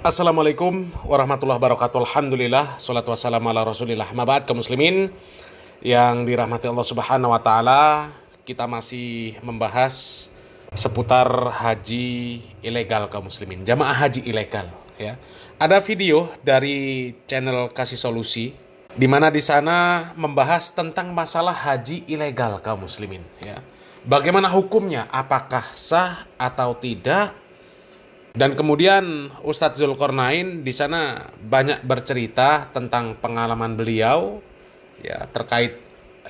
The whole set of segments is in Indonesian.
Assalamualaikum warahmatullahi wabarakatuh. Alhamdulillah, salatu wassalamu ala rasulillah. Mabad kaum muslimin yang dirahmati Allah subhanahu wa ta'ala, kita masih membahas seputar haji ilegal kaum muslimin, jamaah haji ilegal ya. Ada video dari channel Kasih Solusi di mana di sana membahas tentang masalah haji ilegal kaum muslimin ya. Bagaimana hukumnya, apakah sah atau tidak? Dan kemudian Ustadz Zulkarnain di sana banyak bercerita tentang pengalaman beliau ya terkait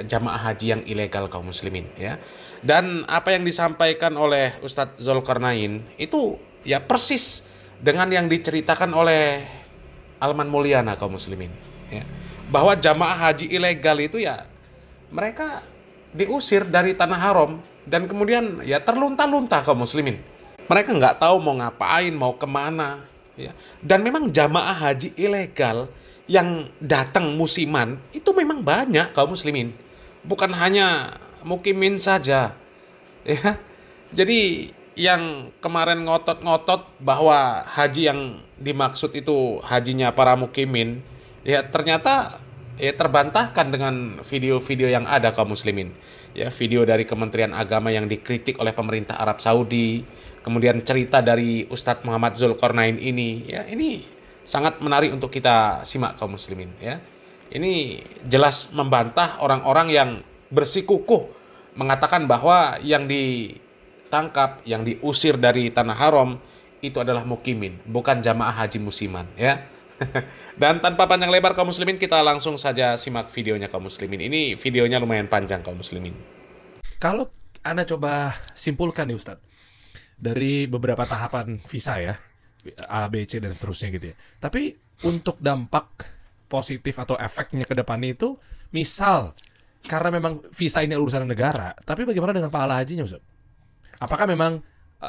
jamaah haji yang ilegal kaum muslimin ya. Dan apa yang disampaikan oleh Ustadz Zulkarnain itu ya persis dengan yang diceritakan oleh Alman Mulyana kaum muslimin ya. Bahwa jamaah haji ilegal itu ya mereka diusir dari tanah haram dan kemudian ya terlunta-lunta kaum muslimin. Mereka nggak tahu mau ngapain, mau kemana. Ya. Dan memang jamaah haji ilegal yang datang musiman itu memang banyak kaum muslimin. Bukan hanya mukimin saja. Ya. Jadi yang kemarin ngotot-ngotot bahwa haji yang dimaksud itu hajinya para mukimin, ya ternyata ya terbantahkan dengan video-video yang ada kaum muslimin. Ya, video dari Kementerian Agama yang dikritik oleh pemerintah Arab Saudi, kemudian cerita dari Ustadz Muhammad Zulkarnain ini, ya ini sangat menarik untuk kita simak kaum muslimin ya. Ini jelas membantah orang-orang yang bersikukuh mengatakan bahwa yang ditangkap, yang diusir dari tanah haram itu adalah mukimin, bukan jamaah haji musiman ya. Dan tanpa panjang lebar kaum muslimin, kita langsung saja simak videonya kaum muslimin. Ini videonya lumayan panjang kaum muslimin. Kalau Anda coba simpulkan nih Ustadz, dari beberapa tahapan visa ya, A, B, C dan seterusnya gitu ya. Tapi untuk dampak positif atau efeknya ke depannya itu, misal karena memang visa ini urusan negara, tapi bagaimana dengan pahala hajinya Ustadz? Apakah memang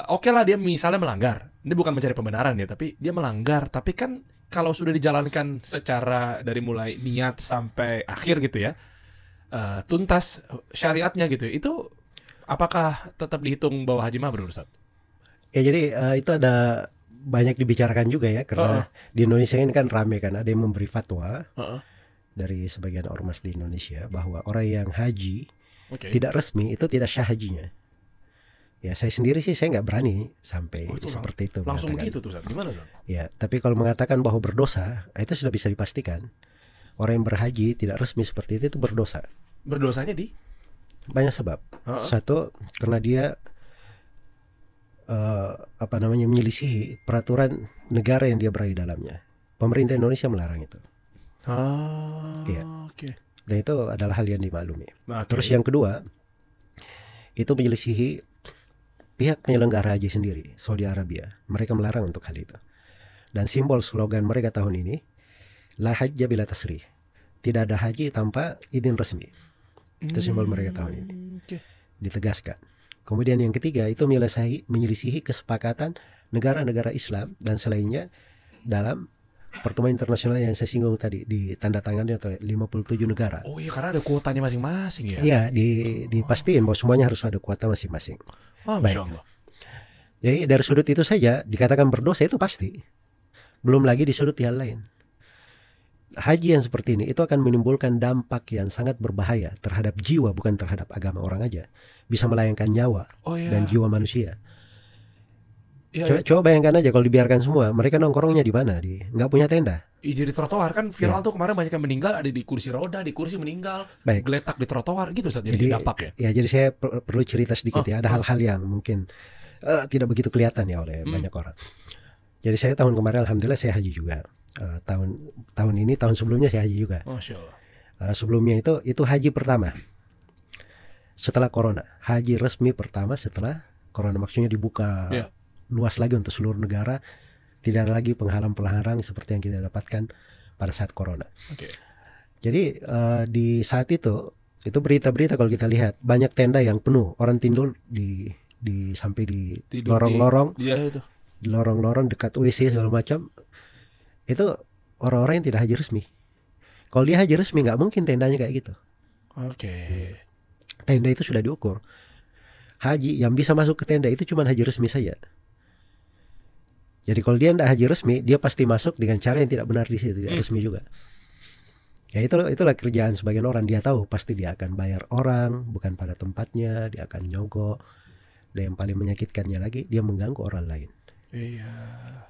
oke lah dia misalnya melanggar, ini bukan mencari pembenaran ya, tapi dia melanggar, tapi kan kalau sudah dijalankan secara dari mulai niat sampai akhir gitu ya, tuntas syariatnya gitu, itu apakah tetap dihitung bahwa haji mabrur Ustaz? Ya jadi itu ada banyak dibicarakan juga ya, karena di Indonesia ini kan rame kan, ada yang memberi fatwa dari sebagian ormas di Indonesia bahwa orang yang haji tidak resmi itu tidak syah hajinya. Ya saya sendiri sih saya nggak berani sampai seperti itu. Langsung begitu tuh Ustaz, gimana Ustaz? Ya tapi kalau mengatakan bahwa berdosa, itu sudah bisa dipastikan. Orang yang berhaji tidak resmi seperti itu berdosa. Berdosanya di? Banyak sebab. Satu, karena dia menyelisihi peraturan negara yang dia berada di dalamnya. Pemerintah Indonesia melarang itu. Ya. Dan itu adalah hal yang dimaklumi. Terus yang kedua, itu menyelisihi pihak penyelenggara haji sendiri, Saudi Arabia. Mereka melarang untuk hal itu. Dan simbol slogan mereka tahun ini, La hajja bila tasrih. Tidak ada haji tanpa izin resmi. Itu simbol mereka tahun ini. Ditegaskan. Kemudian yang ketiga, itu menyelisihi kesepakatan negara-negara Islam dan selainnya dalam pertemuan internasional yang saya singgung tadi, ditandatangani oleh 57 negara. Oh iya, karena ada kuotanya masing-masing ya? Iya, dipastiin bahwa semuanya harus ada kuota masing-masing. Baik. Jadi dari sudut itu saja dikatakan berdosa itu pasti. Belum lagi di sudut yang lain. Haji yang seperti ini itu akan menimbulkan dampak yang sangat berbahaya terhadap jiwa, bukan terhadap agama orang aja. Bisa melayangkan nyawa dan jiwa manusia. Coba bayangkan aja kalau dibiarkan semua, mereka nongkrongnya di mana? Nggak punya tenda. Jadi trotoar kan viral tuh kemarin, banyak yang meninggal, ada di kursi roda, di kursi meninggal, geletak di trotoar gitu Ustaz, jadi dampak ya. Ya jadi saya perlu cerita sedikit ya, ada hal-hal yang mungkin tidak begitu kelihatan ya oleh banyak orang. Jadi saya tahun kemarin alhamdulillah saya haji juga. Tahun ini, tahun sebelumnya saya haji juga. Masya Allah. Sebelumnya itu haji pertama setelah corona, haji resmi pertama setelah corona, maksudnya dibuka luas lagi untuk seluruh negara. Tidak ada lagi penghalang-penghalang seperti yang kita dapatkan pada saat corona. Jadi di saat itu berita-berita kalau kita lihat banyak tenda yang penuh, orang tidur sampai di lorong-lorong, di lorong-lorong dekat WC segala macam. Itu orang-orang yang tidak haji resmi. Kalau dia haji resmi nggak mungkin tendanya kayak gitu. Tenda itu sudah diukur. Haji yang bisa masuk ke tenda itu cuma haji resmi saja. Jadi kalau dia tidak haji resmi, dia pasti masuk dengan cara yang tidak benar di situ, tidak resmi juga. Ya itulah kerjaan sebagian orang. Dia tahu pasti dia akan bayar orang bukan pada tempatnya, dia akan nyogok. Dan yang paling menyakitkannya lagi, dia mengganggu orang lain. Iya.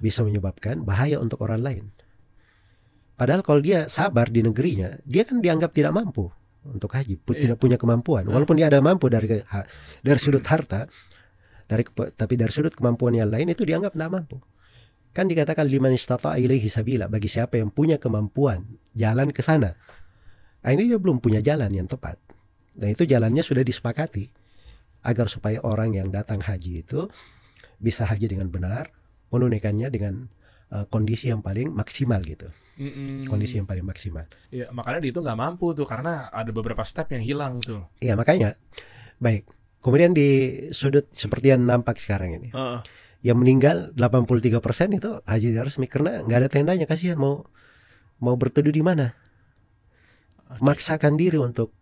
Bisa menyebabkan bahaya untuk orang lain. Padahal kalau dia sabar di negerinya, dia kan dianggap tidak mampu untuk haji, tidak punya kemampuan. Walaupun dia ada mampu dari sudut harta, tapi dari sudut kemampuan yang lain itu dianggap tidak mampu. Kan dikatakan liman istata'a ilaihi sabila, bagi siapa yang punya kemampuan jalan ke sana. Nah, ini dia belum punya jalan yang tepat. Dan itu jalannya sudah disepakati agar supaya orang yang datang haji itu bisa haji dengan benar, menunaikannya dengan kondisi yang paling maksimal gitu. Kondisi yang paling maksimal. Iya, makanya dia itu nggak mampu tuh karena ada beberapa step yang hilang tuh. Iya, makanya. Baik. Kemudian di sudut seperti yang nampak sekarang ini. Yang meninggal 83% itu haji tidak resmi karena nggak ada tendanya, kasihan mau berteduh di mana. Maksakan diri untuk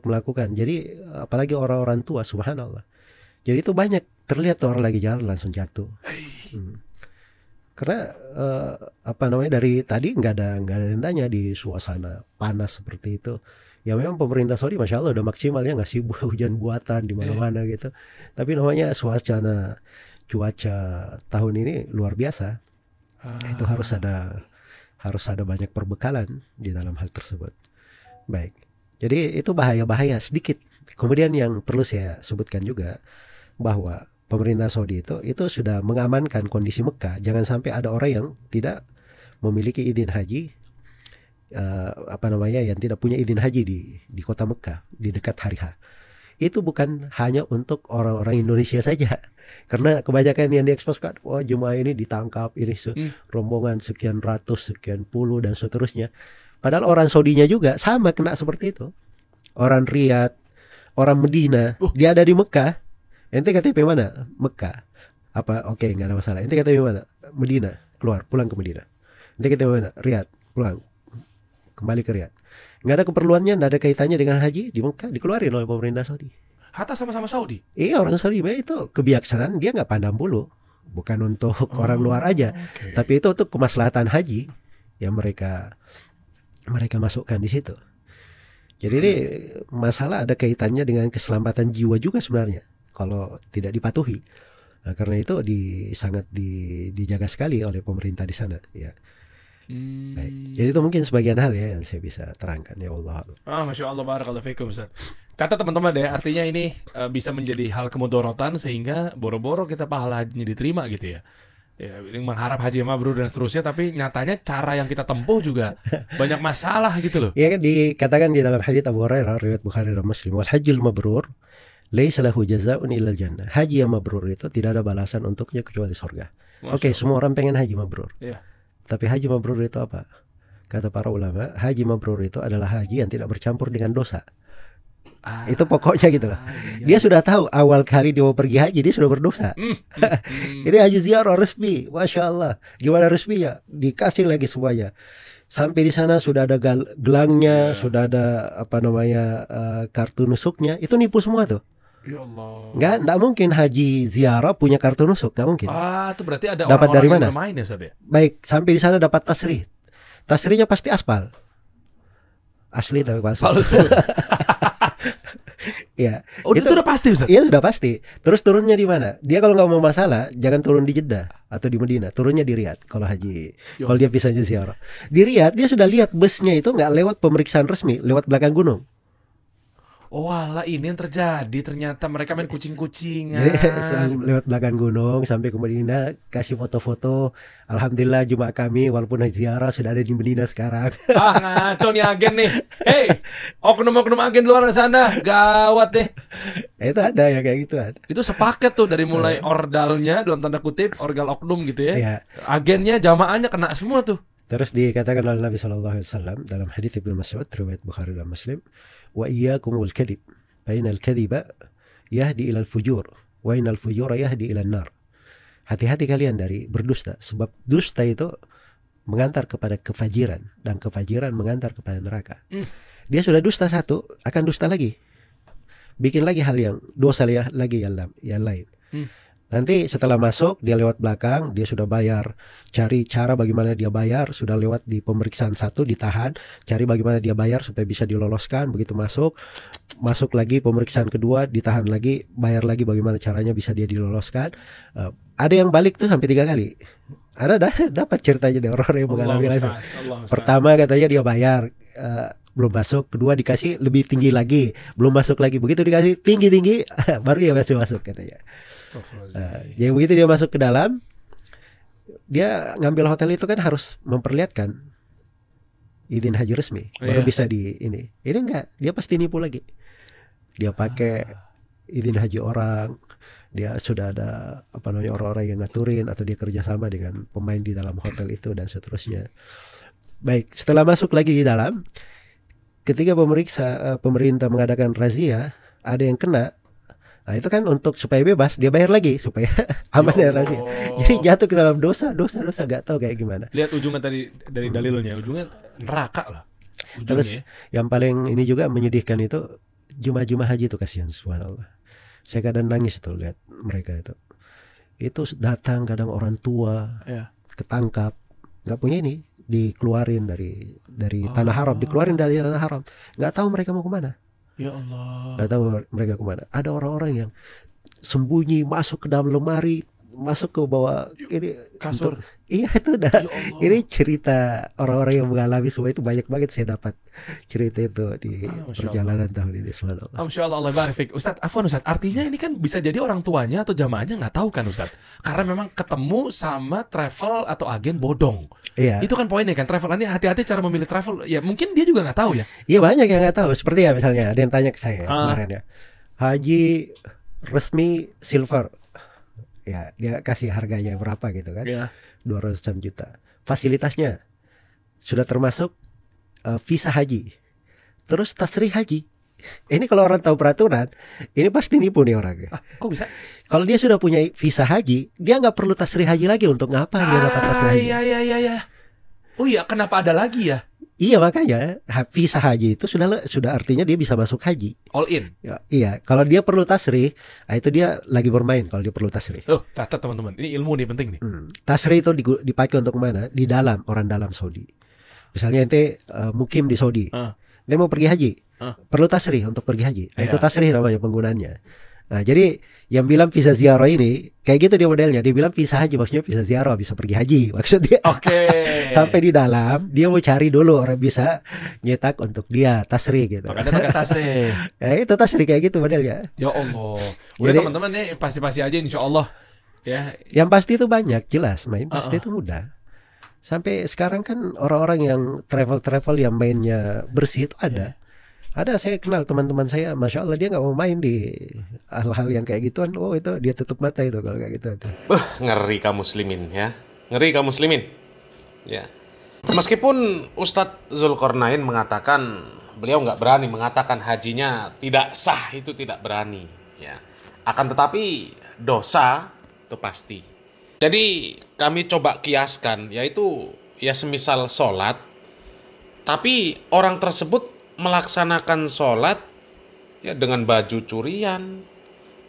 melakukan. Jadi apalagi orang-orang tua, subhanallah. Jadi itu banyak terlihat orang lagi jalan langsung jatuh. Karena dari tadi nggak ada tendanya di suasana panas seperti itu. Ya memang pemerintah Saudi masya Allah udah maksimal ya, ngasih hujan buatan di mana-mana gitu. Tapi namanya cuaca tahun ini luar biasa. Itu harus ada banyak perbekalan di dalam hal tersebut. Baik. Jadi itu bahaya sedikit. Kemudian yang perlu saya sebutkan juga bahwa pemerintah Saudi itu sudah mengamankan kondisi Mekah. Jangan sampai ada orang yang tidak memiliki izin haji, yang tidak punya izin haji di kota Mekah di dekat hari H. Itu bukan hanya untuk orang-orang Indonesia saja, karena kebanyakan yang dieksposkan, jemaah ini ditangkap, ini rombongan sekian ratus, sekian puluh dan seterusnya. Padahal orang Saudinya juga sama kena seperti itu. Orang Riyadh, orang Medina, dia ada di Mekah. Ente KTP mana? Mekah. Oke, nggak ada masalah. Ente KTP mana? Medina. Pulang ke Medina. Ente KTP mana? Riyadh. Pulang. Kembali ke Riyadh. Nggak ada keperluannya, nggak ada kaitannya dengan haji di Mekah, dikeluarin oleh pemerintah Saudi. Hatta sama-sama Saudi? Iya, orang Saudi. Itu kebijaksanaan, dia nggak pandang bulu. Bukan untuk orang luar aja. Okay. Tapi itu untuk kemaslahatan haji yang mereka masukkan di situ. Jadi ini masalah ada kaitannya dengan keselamatan jiwa juga sebenarnya kalau tidak dipatuhi. Nah, karena itu sangat dijaga sekali oleh pemerintah di sana. Ya. Baik. Jadi itu mungkin sebagian hal ya yang saya bisa terangkan, ya Allah. Masya Allah, barakallahu fikum, Ustaz. Kata teman-teman deh, artinya ini bisa menjadi hal kemudorotan sehingga boro-boro kita pahala hajinya diterima gitu ya. Ya, mengharap haji mabrur dan seterusnya, tapi nyatanya cara yang kita tempuh juga banyak masalah gitu loh. Ya kan dikatakan di dalam hadits Abu Hurairah riwayat Bukhari dan Muslim, wal hajjul mabrur laisa lahu jazaa'un illal jannah. Haji yang mabrur itu tidak ada balasan untuknya kecuali surga. Oke, semua orang pengen haji mabrur. Iya. Tapi haji mabrur itu apa? Kata para ulama, haji mabrur itu adalah haji yang tidak bercampur dengan dosa. Itu pokoknya gitu loh. Dia sudah tahu awal kali dia mau pergi haji dia sudah berdosa. Ini haji ziarah resmi, masya Allah. Gimana resminya? Dikasih lagi semuanya. Sampai di sana sudah ada gelangnya, sudah ada kartu nusuknya. Itu nipu semua tuh. Ya Allah. Nggak mungkin haji ziarah punya kartu nusuk, nggak mungkin. Itu berarti ada dapat orang-orang dari mana? Yang bermain ya, Ustaz ya? Baik, sampai di sana dapat tasrih. Tasrihnya pasti aspal. Asli tapi palsu. Ya. Itu udah pasti, Ustaz? Iya, sudah pasti. Terus turunnya di mana? Dia kalau nggak mau masalah, jangan turun di Jeddah atau di Medina, turunnya di Riyadh kalau haji. Kalau dia visanya ziarah. Di Riyadh dia sudah lihat busnya itu nggak lewat pemeriksaan resmi, lewat belakang gunung. Oh alah, ini yang terjadi, ternyata mereka main kucing-kucingan. Jadi lewat belakang gunung sampai ke Medina, kasih foto-foto. Alhamdulillah jemaah kami walaupun ziarah sudah ada di Medina sekarang. Ngaco nih agen nih. Hey, oknum-oknum agen luar sana, gawat deh. Itu ada ya kayak gitu ada. Itu sepaket tuh dari mulai ordalnya dalam tanda kutip, orgal oknum gitu ya. Agennya, jamaahnya kena semua tuh. Terus dikatakan oleh Nabi SAW dalam hadits Ibnu Mas'ud riwayat Bukhari dan Muslim, wa iyyakum wal kadhib fa innal kadhiba yahdi ilal fujur wa innal fujura yahdi ilan nar. Hati-hati kalian dari berdusta, sebab dusta itu mengantar kepada kefajiran dan kefajiran mengantar kepada neraka. Dia sudah dusta satu, akan dusta lagi, bikin lagi hal yang dosa lagi yang lain. Nanti setelah masuk, dia lewat belakang, dia sudah bayar. Cari cara bagaimana dia bayar, sudah lewat di pemeriksaan 1, ditahan. Cari bagaimana dia bayar supaya bisa diloloskan. Begitu masuk lagi pemeriksaan kedua, ditahan lagi, bayar lagi bagaimana caranya bisa dia diloloskan. Ada yang balik tuh sampai 3 kali. Ada dapat ceritanya deh orang-orang yang mengalami langsung. Pertama katanya dia bayar, belum masuk. Kedua dikasih lebih tinggi lagi, belum masuk lagi. Begitu dikasih tinggi baru ya masuk katanya. Jadi begitu dia masuk ke dalam, dia ngambil hotel itu kan harus memperlihatkan izin haji resmi, baru bisa di ini. Ini enggak, dia pasti nipu lagi. Dia pakai izin haji orang, dia sudah ada orang-orang yang ngaturin, atau dia kerjasama dengan pemain di dalam hotel itu dan seterusnya. Baik, setelah masuk lagi di dalam, ketika pemerintah mengadakan razia, ada yang kena. Nah itu kan untuk supaya bebas, dia bayar lagi supaya aman dari razia. Jadi jatuh ke dalam dosa gak tahu kayak gimana. Lihat ujungnya tadi dari dalilnya, ujungnya neraka lah. Terus yang paling ini juga menyedihkan itu jemaah haji itu, kasihan, subhanallah. Saya kadang nangis tuh lihat mereka itu. Itu datang kadang orang tua, ketangkap, nggak punya ini, dikeluarin dari tanah haram, dikeluarin dari tanah haram, nggak tahu mereka mau kemana. Ya Allah. Gak tahu mereka kemana. Ada orang-orang yang sembunyi masuk ke dalam lemari, masuk ke bawah ini kasur. Iya itu dah. Ini cerita orang-orang yang mengalami semua itu, banyak banget saya dapat cerita itu di perjalanan tahun ini. Subhanallah. Masya Allah, Allah barik. Ustadz, afwan Ustadz, artinya ini kan bisa jadi orang tuanya atau jamaahnya nggak tahu kan Ustadz? Karena memang ketemu sama travel atau agen bodong. Iya. Itu kan poinnya kan, travel ini hati-hati cara memilih travel. Ya mungkin dia juga nggak tahu ya. Iya banyak yang nggak tahu. Seperti ya misalnya ada yang tanya ke saya kemarin ya, haji resmi silver. Ya dia kasih harganya berapa gitu kan, 200 juta. Fasilitasnya sudah termasuk visa haji, terus tasrih haji. Ini kalau orang tahu peraturan, ini pasti nipu nih orangnya. Kok bisa? Kalau dia sudah punya visa haji, dia nggak perlu tasrih haji lagi. Untuk ngapa dia dapat tasrih haji? Iya. Oh iya, kenapa ada lagi ya? Iya makanya visa haji itu sudah artinya dia bisa masuk haji. All in. Ya, iya, kalau dia perlu tasrih, itu dia lagi bermain kalau dia perlu tasrih. Oh, catat teman-teman. Ini ilmu nih penting nih. Tasrih itu dipakai untuk mana? Di dalam, orang dalam Saudi. Misalnya ente mukim di Saudi. Dia mau pergi haji. Perlu tasrih untuk pergi haji. Itu tasrih namanya penggunaannya. Nah, jadi yang bilang visa ziarah ini kayak gitu dia modelnya. Dia bilang visa haji, maksudnya visa ziarah, bisa pergi haji maksudnya. Oke. Sampai di dalam dia mau cari dulu orang bisa nyetak untuk dia tasrih gitu. Makanya pakai tasrih. Itu tasrih kayak gitu modelnya. Ya Allah. Udah teman-teman nih pasti aja insya Allah. Ya. Yang pasti itu banyak, jelas main pasti itu mudah. Sampai sekarang kan orang-orang yang travel yang mainnya bersih itu ada. Ada, saya kenal teman-teman saya, masya Allah dia nggak mau main di hal-hal yang kayak gituan. Oh itu dia tutup mata itu kalau kayak gitu. Ngeri kaum muslimin ya, ngeri kaum muslimin. Ya, meskipun Ustadz Zulkarnain mengatakan beliau nggak berani mengatakan hajinya tidak sah, itu tidak berani. Ya, akan tetapi dosa itu pasti. Jadi kami coba kiaskan, yaitu ya semisal sholat, tapi orang tersebut melaksanakan sholat ya dengan baju curian,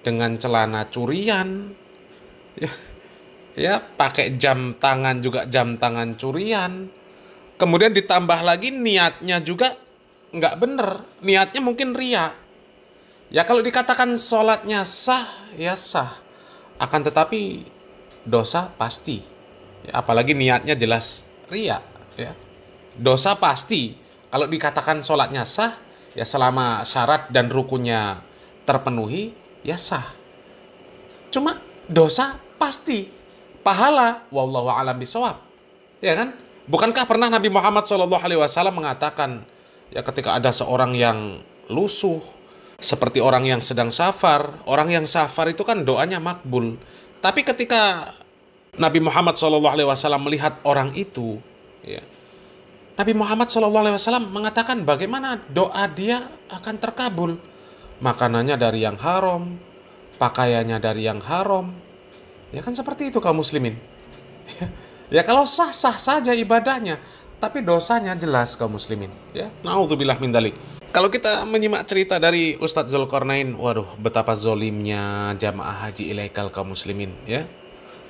dengan celana curian, ya pakai jam tangan juga jam tangan curian. Kemudian ditambah lagi niatnya juga nggak bener, niatnya mungkin ria. Ya kalau dikatakan sholatnya sah, ya sah. Akan tetapi dosa pasti. Ya, apalagi niatnya jelas ria. Ya. Dosa pasti. Kalau dikatakan sholatnya sah, ya selama syarat dan rukunnya terpenuhi, ya sah. Cuma dosa pasti. Pahala, wallahu a'lam bishawab. Ya kan? Bukankah pernah Nabi Muhammad SAW mengatakan, ya ketika ada seorang yang lusuh, seperti orang yang sedang safar. Orang yang safar itu kan doanya makbul. Tapi ketika Nabi Muhammad SAW melihat orang itu, ya, Nabi Muhammad SAW mengatakan bagaimana doa dia akan terkabul. Makanannya dari yang haram, pakaiannya dari yang haram. Ya kan seperti itu kaum muslimin. Ya kalau sah-sah saja ibadahnya, tapi dosanya jelas kaum muslimin. Ya, naudzubillah min dzalik. Kalau kita menyimak cerita dari Ustadz Zulkarnain, waduh, betapa zolimnya jamaah haji ilegal kaum muslimin, ya.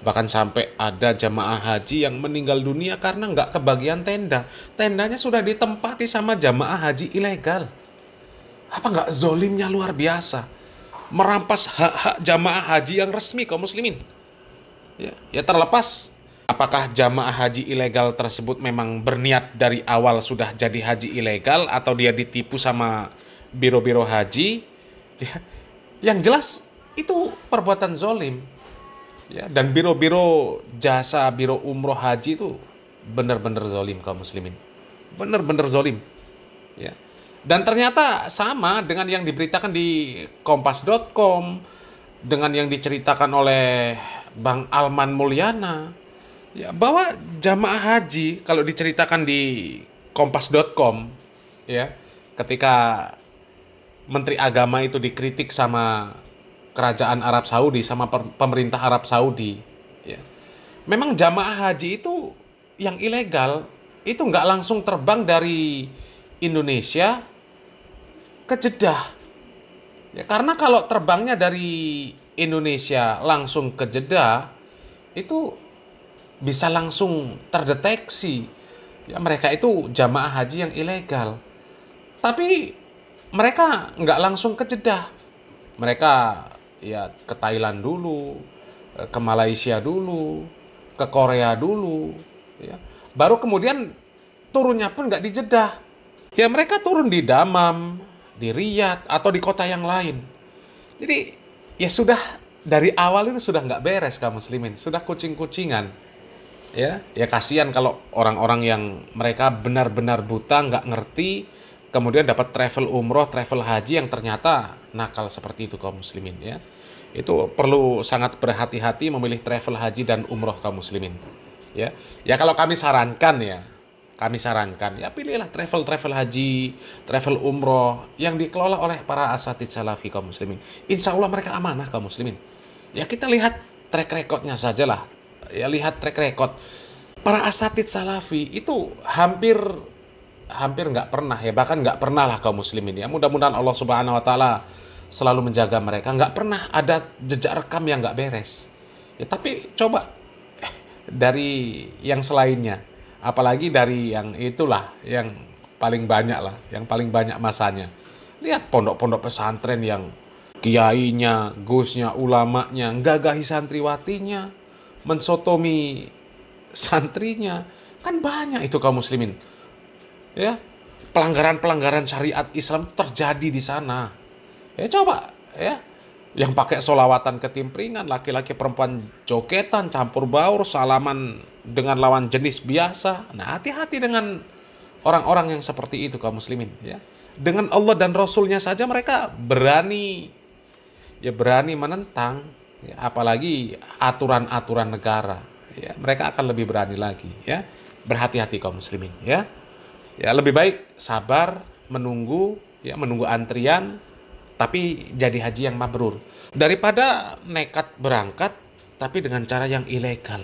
Bahkan sampai ada jamaah haji yang meninggal dunia karena nggak kebagian tenda. Tendanya sudah ditempati sama jamaah haji ilegal. Apa nggak zolimnya luar biasa? Merampas hak-hak jamaah haji yang resmi kaum muslimin. Ya terlepas apakah jamaah haji ilegal tersebut memang berniat dari awal sudah jadi haji ilegal atau dia ditipu sama biro-biro haji, ya, yang jelas itu perbuatan zolim. Ya, dan biro-biro jasa, biro umroh haji itu benar-benar zolim kaum muslimin. Benar-benar zolim. Ya. Dan ternyata sama dengan yang diberitakan di kompas.com, dengan yang diceritakan oleh Bang Alman Mulyana, ya, bahwa jamaah haji kalau diceritakan di kompas.com, ya, ketika Menteri Agama itu dikritik sama kerajaan Arab Saudi, sama pemerintah Arab Saudi, ya, memang jamaah haji itu yang ilegal itu nggak langsung terbang dari Indonesia ke Jeddah, ya, karena kalau terbangnya dari Indonesia langsung ke Jeddah itu bisa langsung terdeteksi, ya, mereka itu jamaah haji yang ilegal. Tapi mereka nggak langsung ke Jeddah, mereka ya ke Thailand dulu, ke Malaysia dulu, ke Korea dulu, ya. Baru kemudian turunnya pun nggak di Jeddah, ya, mereka turun di Dammam, di Riyadh, atau di kota yang lain. Jadi ya sudah dari awal itu sudah nggak beres kaum muslimin, sudah kucing-kucingan. Ya kasihan kalau orang-orang yang mereka benar-benar buta, nggak ngerti, kemudian dapat travel umroh, travel haji yang ternyata nakal seperti itu kaum muslimin, ya. Itu perlu sangat berhati-hati memilih travel haji dan umroh kaum muslimin. Ya kalau kami sarankan, ya pilihlah travel haji, travel umroh yang dikelola oleh para asatid salafi kaum muslimin. Insya Allah mereka amanah kaum muslimin. Ya kita lihat track recordnya sajalah. Ya lihat track record para asatid salafi itu hampir nggak pernah, ya bahkan nggak pernah lah kaum muslimin, ya. Mudah-mudahan Allah Subhanahu Wa Taala selalu menjaga mereka, nggak pernah ada jejak rekam yang nggak beres, ya. Tapi coba dari yang selainnya, apalagi dari yang itulah yang paling banyak lah, yang paling banyak masanya. Lihat pondok-pondok pesantren yang kiainya, gusnya, ulamanya gagahi santriwatinya, mensotomi santrinya, kan banyak itu kaum muslimin, ya. Pelanggaran-pelanggaran syariat Islam terjadi di sana. Ya coba, ya, yang pakai solawatan ketimpringan, laki-laki perempuan jogetan, campur baur, salaman dengan lawan jenis biasa. Nah, hati-hati dengan orang-orang yang seperti itu kaum muslimin, ya. Dengan Allah dan Rasulnya saja mereka berani menentang, ya, apalagi aturan-aturan negara, ya, mereka akan lebih berani lagi, ya. Berhati-hati kaum muslimin, ya. Ya lebih baik sabar menunggu antrian tapi jadi haji yang mabrur daripada nekat berangkat tapi dengan cara yang ilegal,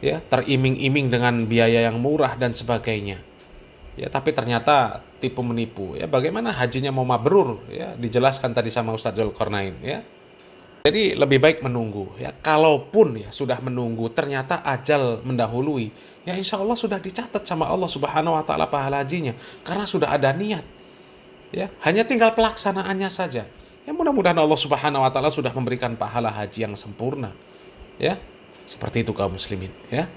ya, teriming-iming dengan biaya yang murah dan sebagainya, ya, tapi ternyata tipu menipu, ya. Bagaimana hajinya mau mabrur, ya, dijelaskan tadi sama Ustadz Zulkarnain, ya. Jadi lebih baik menunggu, ya. Kalaupun ya sudah menunggu ternyata ajal mendahului, ya insya Allah sudah dicatat sama Allah Subhanahu Wa Taala pahala hajinya karena sudah ada niat, ya. Hanya tinggal pelaksanaannya saja. Ya mudah-mudahan Allah Subhanahu Wa Taala sudah memberikan pahala haji yang sempurna, ya. Seperti itu kaum muslimin, ya.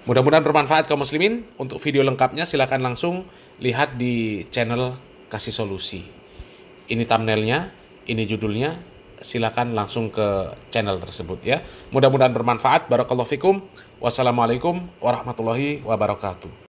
Mudah-mudahan bermanfaat kaum muslimin. Untuk video lengkapnya silakan langsung lihat di channel Kasih Solusi. Ini thumbnailnya, ini judulnya. Silakan langsung ke channel tersebut, ya. Mudah-mudahan bermanfaat. Barakallahu fikum. Wassalamualaikum warahmatullahi wabarakatuh.